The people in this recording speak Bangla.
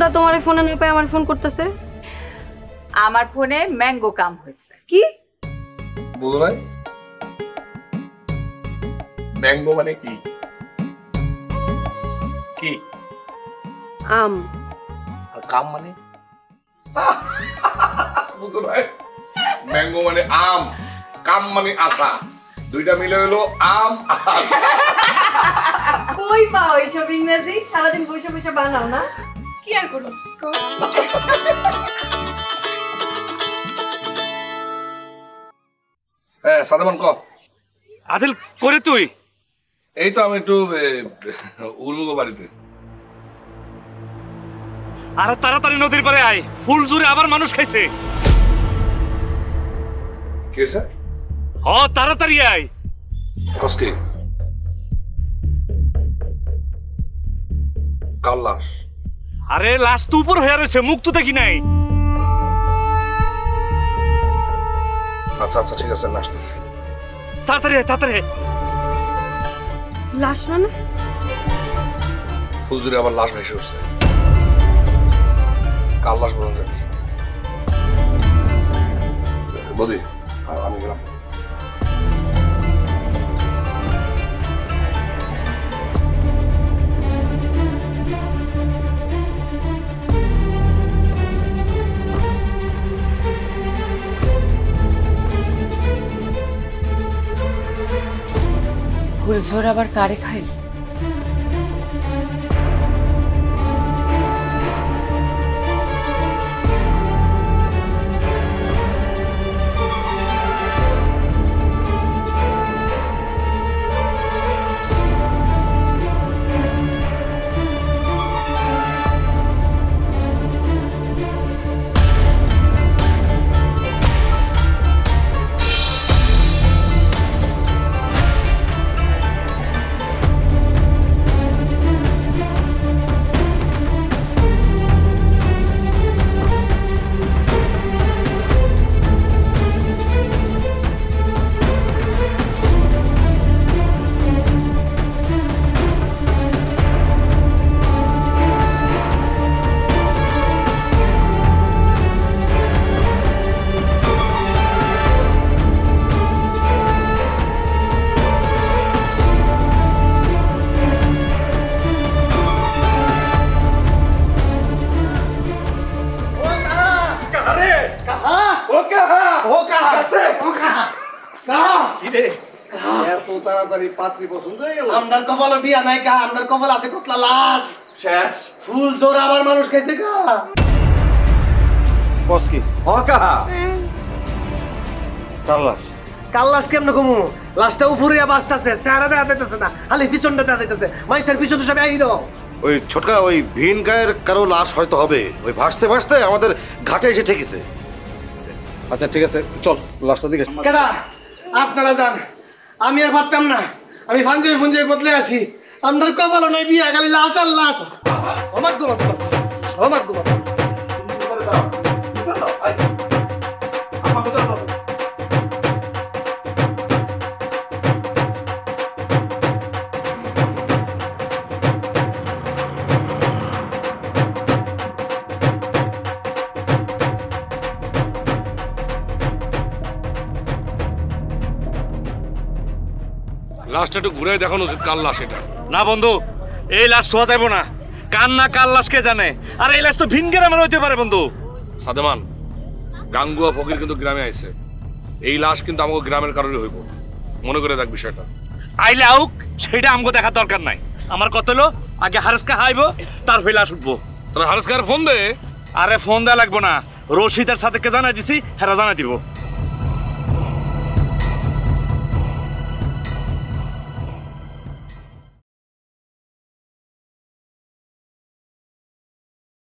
দা তোমার ফোনে না পায় আমার ফোন করতেছে? আমার ফোনে ম্যাঙ্গো কাম হয়েছে। কি বুঝো নাই? ম্যাঙ্গো মানে কি? কি? আম। আর কাম মানে? বুঝো নাই? ম্যাঙ্গো মানে আম, কাম মানে আশা, দুইটা মিলে হলো আম আশা। কই পাও এইসব ইংরেজি? সারাদিন বসে বসে বানাও না? কি আর করো? হ্যাঁ সাদামান ক। আদিল করে তুই? এই তো আমি একটু উলুগো বাড়িতে। আর তাড়াতাড়ি নদীর পারে আয়, ফুল জুড়ে আবার মানুষ খাইছে। কে স্যার? হ তাড়াতাড়ি আয়। কসকে কাল লাশ? আরে লাশ তো উপর হয়ে রয়েছে, মুখ তো দেখি নাই। আচ্ছা আচ্ছা ঠিক আছে আসতেছি। তাড়াতাড়ি আয়, তাড়াতাড়ি আয়। লাশ মানে? ফুলজুরি আবার লাশ ভেসে উঠছে, কাল লাশ বোঝা যাচ্ছে। বদি আমি গেলাম। ফুলঝোর আবার কারে খাইল? আমদার কপাল বিয়া নাই কা, আমদার কপাল আছে কতলা লাশ শেষ। ফুল জোর আবার মানুষ খাইছে কা। বস কি? হ কা কাল লাশ। কাল লাশ কেমনে কমু? লাশটা উপরে বাঁচতেছে, চেহারা দেখা যাইতেছে না, খালি পিছনটা দেখা যাইতেছে। মানুষের পিছন তো সব আই দাও। ওই ছোটকা ওই ভিন গায়ের কারো লাশ হয়তো হবে, ওই ভাসতে ভাসতে আমাদের ঘাটে এসে ঠেকেছে। আচ্ছা ঠিক আছে, চল লাশটা দিকে। কেডা আপনারা যান, আমি আর পারতাম না। আমি ফাঞ্জে ফুঞ্জে বদলে আসি। আমদার কপাল নাই বিয়া, খালি লাশ আর লাশ। আমার গোমা আমার গোমা। লাশটা একটু ঘুরে দেখানো উচিত, কাল লাশ এটা। না বন্ধু, এই লাশ শোয়া যাইব না। কান না কাল লাশ কে জানে? আর এই লাশ তো ভিন গ্রামের হইতে পারে বন্ধু। সাদেমান, গাঙ্গুয়া ফকির কিন্তু গ্রামে আইছে, এই লাশ কিন্তু আমাকে গ্রামের কারণে হইব, মনে করে দেখ বিষয়টা। আইলে আউক, সেটা আমাকে দেখার দরকার নাই। আমার কত হলো, আগে হারেসকে হাইব, তারপরে লাশ উঠবো। তাহলে হারেসকে ফোন দে। আরে ফোন দেওয়া লাগবো না, রশিদের সাথে কে জানাই দিছি, হেরা জানাই দিব।